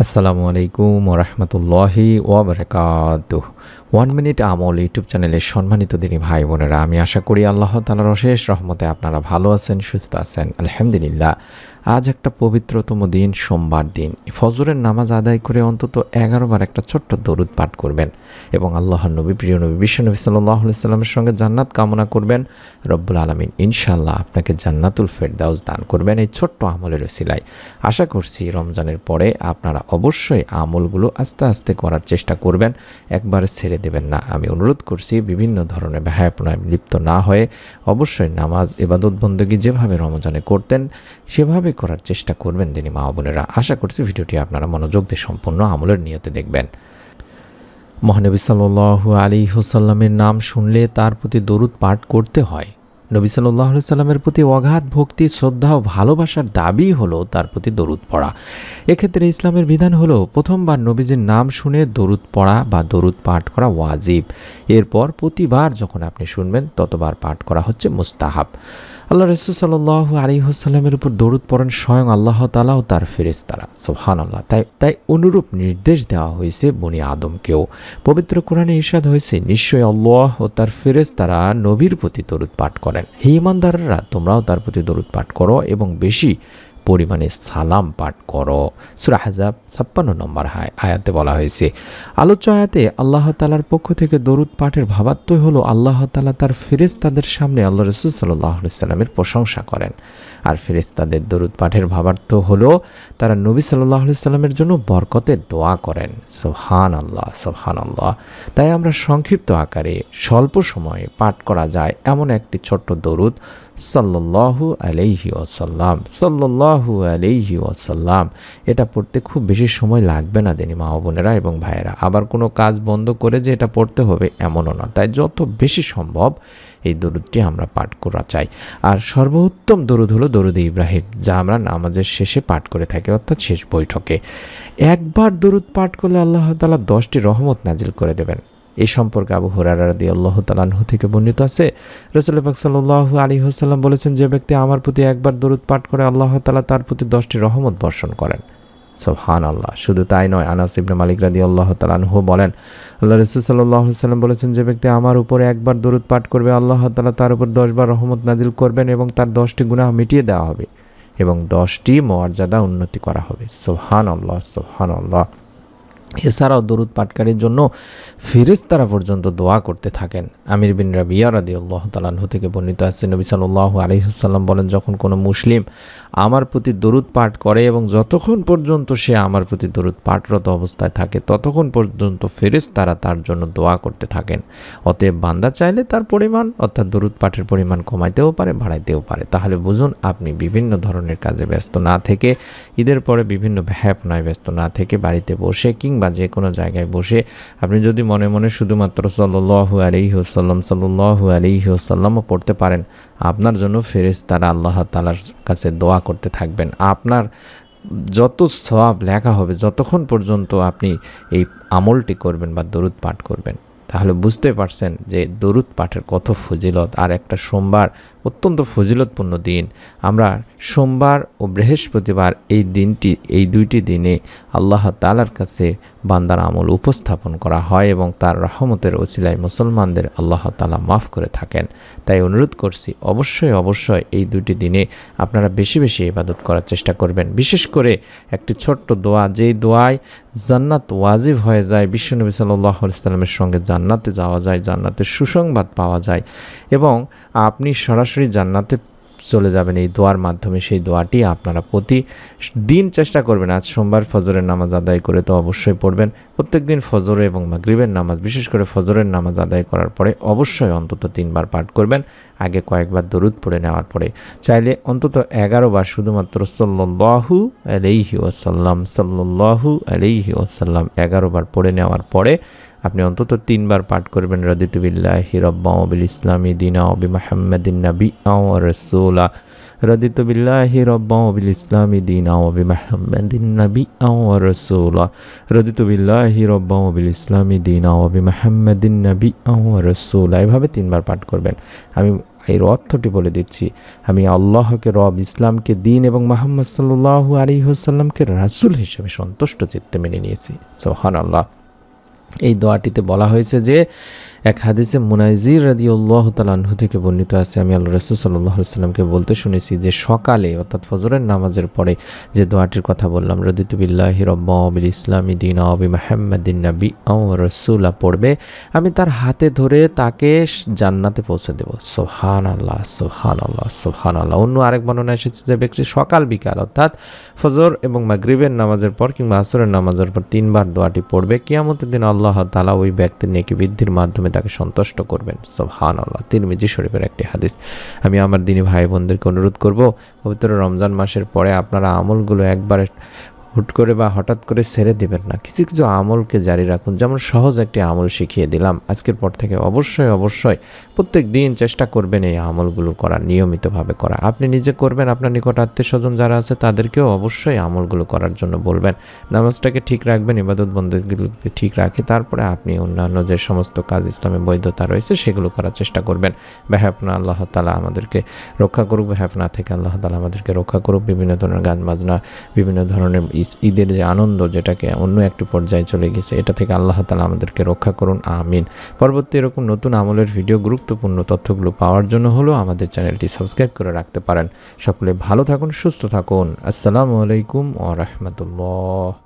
আসসালামু আলাইকুম ওরহমতুল্লাহি ওয়াবারাকাতুহু। 1 মিনিট আমল ইউটিউব চ্যানেলের সম্মানিত দিনী ভাই বোনেরা, আমি আশা করি আল্লাহ তাআলার অশেষ রহমতে আপনারা ভালো আছেন, সুস্থ আছেন। আলহামদুলিল্লাহ। আজ একটা পবিত্রতম দিন, সোমবার দিন। ফজরের নামাজ আদায় করে অন্তত 11 বার একটা ছোট্ট দরুদ পাঠ করবেন এবং আল্লাহর নবী, প্রিয় নবী বিশ্বনবী সাল্লাল্লাহু আলাইহি সাল্লামের সঙ্গে জান্নাত কামনা করবেন। রব্বুল আলামিন ইনশাআল্লাহ আপনাকে জান্নাতুল ফেরদাউস দান করবেন এই ছোট্ট আমলের ওসিলায়। আশা করছি রমজানের পরে আপনারা অবশ্যই আমলগুলো আস্তে আস্তে করার চেষ্টা করবেন, একবারে ছেড়ে দেবেন না। আমি অনুরোধ করছি বিভিন্ন ধরনের বেহায়াপনায় লিপ্ত না হয়ে অবশ্যই নামাজ, ইবাদত, বন্দেগী যেভাবে রমজানে করতেন সেভাবে করার চেষ্টা করবেন দিনী মা বোনেরা। আশা করছি ভিডিওটি আপনারা মনোযোগ দিয়ে সম্পূর্ণ আমলের নিয়তে দেখবেন। মহানবী সাল্লাল্লাহু আলাইহি ওয়াসাল্লামের নাম শুনলে তার প্রতি দরুদ পাঠ করতে হয়। নবী সাল্লাল্লাহু আলাইহি সাল্লামের প্রতি অগাধ ভক্তি, শ্রদ্ধা ও ভালোবাসার দাবি হলো তার প্রতি দরুদ পড়া। এক্ষেত্রে ইসলামের বিধান হলো প্রথমবার নবীজির নাম শুনে দরুদ পড়া বা দরুদ পাঠ করা ওয়াজিব। এরপর প্রতিবার যখন আপনি শুনবেন ততবার পাঠ করা হচ্ছে মুস্তাহাব। আল্লাহ রাসূল সাল্লাল্লাহু আলাইহি ওয়াসাল্লামের উপর দরুদ পড়েন স্বয়ং আল্লাহ তাআলা ও তার ফেরেশতারা। সুবহানাল্লাহ। তাই অনুরূপ নির্দেশ দেওয়া হয়েছে বনি আদমকেও। পবিত্র কোরআনে ইরশাদ হয়েছে, নিশ্চয়ই আল্লাহ ও তার ফেরেশতারা নবীর প্রতি দরুদ পাঠ করেন। হে ঈমানদাররা, তোমরাও তার প্রতি দরুদ পাঠ করো এবং বেশি পরিমাণে সালাম পাঠ করো। সূরা আহজাব 56 নম্বর আয়াতে বলা হয়েছে। আলোচ্য আয়াতে আল্লাহ তাআলার পক্ষ থেকে দরুদ পাঠের ভাবার্থই হলো আল্লাহ তাআলা তার ফেরেশতাদের সামনে আল্লাহ রাসূল সাল্লাল্লাহু আলাইহি সাল্লামের প্রশংসা করেন। আর ফেরেশতাদের দরুদ পাঠের ভাবার্থ হলো তারা নবী সাল্লাল্লাহু আলাইহি সাল্লামের জন্য বরকতের দোয়া করেন। সুবহানাল্লাহ, সুবহানাল্লাহ। তাই আমরা সংক্ষিপ্ত আকারে স্বল্প সময়ে পাঠ করা যায় এমন একটি ছোট্ট দরুদ, সাল্লাল্লাহু আলাইহি ওয়াসাল্লাম, সাল্লাল্লাহু আলাইহি ওয়াসাল্লাম। এটা পড়তে খুব বেশি সময় লাগবে না দিনী মা বোনেরা এবং ভাইয়েরা। আবার কোনো কাজ বন্ধ করে যে এটা পড়তে হবে এমনও না। তাই যত বেশি সম্ভব এই দরুদটি আমরা পাঠ করা চাই। আর সর্বোত্তম দরুদ হলো দরুদ ইব্রাহিম, যা আমরা নামাজের শেষে পাঠ করে থাকি, অর্থাৎ শেষ বৈঠকে। একবার দরুদ পাঠ করলে আল্লাহ তাআলা 10টি রহমত নাজিল করে দেবেন। এই সম্পর্কে আবু হুরায়রা রাদিয়াল্লাহু তাআলা আনহু থেকে বর্ণিত আছে, রাসূল পাক সাল্লাল্লাহু আলাইহি ওয়াসাল্লাম বলেছেন, যে ব্যক্তি আমার প্রতি একবার দরুদ পাঠ করে আল্লাহ তাআলা তার প্রতি 10টি রহমত বর্ষণ করেন। সুবহানাল্লাহ। শুধু তাই নয়, আনাস ইবনে মালিক রাদিয়াল্লাহু তাআলা আনহু বলেন, আল্লাহ রাসূল সাল্লাল্লাহু আলাইহি ওয়াসাল্লাম বলেছেন, যে ব্যক্তি আমার উপরে একবার দরুদ পাঠ করবে আল্লাহ তাআলা তার উপর 10 বার রহমত নাজিল করবেন এবং তার 10টি গুনাহ মিটিয়ে দেওয়া হবে এবং 10টি মর্যাদা উন্নতি করা হবে। সুবহানাল্লাহ, সুবহানাল্লাহ। এছাড়াও দরুদ পাঠকারীর জন্য ফেরেশতারা পর্যন্ত দোয়া করতে থাকেন। আমির বিন রাবিয়া রাদিয়াল্লাহু তাআলা আনহু থেকে বর্ণিত আছে, নবী সাল্লাল্লাহু আলাইহি ওয়াসাল্লাম বলেন, যখন কোনো মুসলিম আমার প্রতি দরুদ পাঠ করে এবং যতক্ষণ পর্যন্ত সে আমার প্রতি দরুদ পাঠরত অবস্থায় থাকে ততক্ষণ পর্যন্ত ফেরেশতারা তার জন্য দোয়া করতে থাকেন। অতএব বান্দা চাইলে তার পরিমাণ, অর্থাৎ দরুদ পাঠের পরিমাণ কমাইতেও পারে, বাড়াইতেও পারে। তাহলে বুঝুন, আপনি বিভিন্ন ধরনের কাজে ব্যস্ত না থেকে, ঈদের পরে বিভিন্ন ব্যয়াপনায় ব্যস্ত না থেকে বাড়িতে বসে কিংবা যে কোনো জায়গায় বসে আপনি যদি মনে মনে শুধুমাত্র সাল্লাল্লাহু আলাইহি ওয়াসাল্লাম, সাল্লাল্লাহু আলাইহি ওয়াসাল্লামও পড়তে পারেন, আপনার জন্য ফেরেশতারা আল্লাহ তাআলার কাছে দোয়া করতে থাকবেন। আপনার যত সওয়াব লেখা হবে যতক্ষণ পর্যন্ত আপনি এই আমলটি করবেন বা দরুদ পাঠ করবেন। তাহলে বুঝতে পারছেন যে দরুদ পাঠের কত ফজিলত। আর একটা সোমবার অত্যন্ত ফজিলতপূর্ণ দিন। আমরা সোমবার ও বৃহস্পতিবার এই দুইটি দিনে আল্লাহ তাআলার কাছে বান্দার আমল উপস্থাপন করা হয় এবং তার রহমতের ওসিলায় মুসলমানদের আল্লাহ তাআলা মাফ করে থাকেন। তাই অনুরোধ করছি, অবশ্যই এই দুইটি দিনে আপনারা বেশি বেশি ইবাদত করার চেষ্টা করবেন। বিশেষ করে একটি ছোট্ট দোয়া, যেই দোয়ায় জান্নাত ওয়াজিব হয়ে যায়, বিশ্বনবী সাল্লাল্লাহু আলাইহি ওয়াসাল্লামের সঙ্গে জান্নাতে যাওয়া যায়, জান্নাতের সুসংবাদ পাওয়া যায় এবং আপনি সরাসরি জান্নাতে চলে যাবেন এই দোয়ার মাধ্যমে। সেই দোয়াটি আপনারা প্রতিদিন চেষ্টা করবেন। আজ সোমবার ফজরের নামাজ আদায় করে তো অবশ্যই পড়বেন। প্রত্যেকদিন ফজর এবং মাগরিবের নামাজ, বিশেষ করে ফজরের নামাজ আদায় করার পরে অবশ্যই অন্তত 3 বার পাঠ করবেন। আগে কয়েকবার দরুদ পড়ে নেওয়ার পরে চাইলে অন্তত 11 বার শুধুমাত্র সাল্লাল্লাহু আলাইহি ওয়াসাল্লাম, সাল্লাল্লাহু আলাইহি ওয়াসাল্লাম 11 বার পড়ে নেওয়ার পরে আপনি অন্তত 3 বার পাঠ করবেন, রাদিতু বিল্লাহি রাব্বান ওয়া বিল ইসলামি দীনা ওয়া বিমুহাম্মাদিন নাবিয়্যান ওয়া রাসূলা, রাদিতু বিল্লাহি রাব্বান ওয়া বিল ইসলামি দীনা ওয়া বিমুহাম্মাদিন নাবিয়্যান ওয়া রাসূলা, রাদিতু বিল্লাহি রাব্বান ওয়া বিল ইসলামি দীনা ওয়া বিমুহাম্মাদিন নাবিয়্যান ওয়া রাসূলা। এভাবে 3 বার পাঠ করবেন। আমি এর অর্থটি বলে দিচ্ছি, আমি আল্লাহকে রব, ইসলামকে দিন এবং মুহাম্মদ সাল্লাল্লাহু আলাইহি ওয়াসাল্লামকে রাসূল হিসেবে সন্তুষ্ট চিত্তে মেনে নিয়েছি। সুবহানাল্লাহ। এই দোয়াটিতে বলা হয়েছে যে, এক হাদিসে মুনাইজির রাদিয়াল্লাহু তাআলা আনহু থেকে বর্ণিত আছে, আমি আল্লাহর রাসূল সাল্লাল্লাহু আলাইহি ওয়াসাল্লামকে বলতে শুনেছি যে সকালে অর্থাৎ ফজরের নামাজের পরে যে দোয়াটির কথা বললাম, রাদিতু বিল্লাহি রাব্বা ওয়া বিল ইসলামি দীনা ওয়া বিমুহাম্মাদিন নাবিয়্যা ওয়া রাসূলা পড়বে, আমি তার হাতে ধরে তাকে জান্নাতে পৌঁছে দেব। সুবহানাল্লাহ, সুবহানাল্লাহ, সুবহানাল্লাহ। অন্য আরেক বর্ণনায় এসেছে যে ব্যক্তি সকাল বিকাল অর্থাৎ ফজর এবং মাগরিবের নামাজের পর কিংবা আসরের নামাজের পর 3 বার দোয়াটি পড়বে, কিয়ামতের দিন আল্লাহ তাআলা ওই ব্যক্তির নেকি বৃদ্ধির মাধ্যমে তাকে সন্তুষ্ট করবেন। সুবহানাল্লাহ। তিরমিজি শরীফের একটি হাদিস। আমি আমার দিনী ভাই বোনদেরকে অনুরোধ করব, পবিত্র রমজান মাসের পরে আপনারা আমলগুলো একবারে হুট করে বা হঠাৎ করে ছেড়ে দিবেন না, কিছু কিছু আমলকে জারি রাখুন। যেমন সহজ একটি আমল শিখিয়ে দিলাম, আজকের পর থেকে অবশ্যই প্রত্যেক দিন চেষ্টা করবেন এই আমলগুলো করার, নিয়মিতভাবে করা। আপনি নিজে করবেন, আপনার নিকট আত্মীয় স্বজন যারা আছে তাদেরকেও অবশ্যই আমলগুলো করার জন্য বলবেন। নামাজটাকে ঠিক রাখবেন, ইবাদত বন্দেগীগুলোকে ঠিক রাখে তারপরে আপনি অন্যান্য যে সমস্ত কাজ ইসলামে বৈধতা রয়েছে সেগুলো করার চেষ্টা করবেন। বেহাপনা আল্লাহ তাআলা আমাদেরকে রক্ষা করুক, বেহাপনা থেকে আল্লাহ তাআলা আমাদেরকে রক্ষা করুক। বিভিন্ন ধরনের গান বাজনা, বিভিন্ন ধরনের ঈদের যে আনন্দ যেটাকে অন্য একটি পর্যায়ে চলে গেছে, এটা থেকে আল্লাহ তাআলা আমাদেরকে রক্ষা করুন, আমিন। পরবর্তী এরকম নতুন আমলের ভিডিও, গুরুত্বপূর্ণ তথ্যগুলো পাওয়ার জন্য হলেও আমাদের চ্যানেলটি সাবস্ক্রাইব করে রাখতে পারেন। সকলে ভালো থাকুন, সুস্থ থাকুন। আসসালামু আলাইকুম ওয়া রাহমাতুল্লাহ।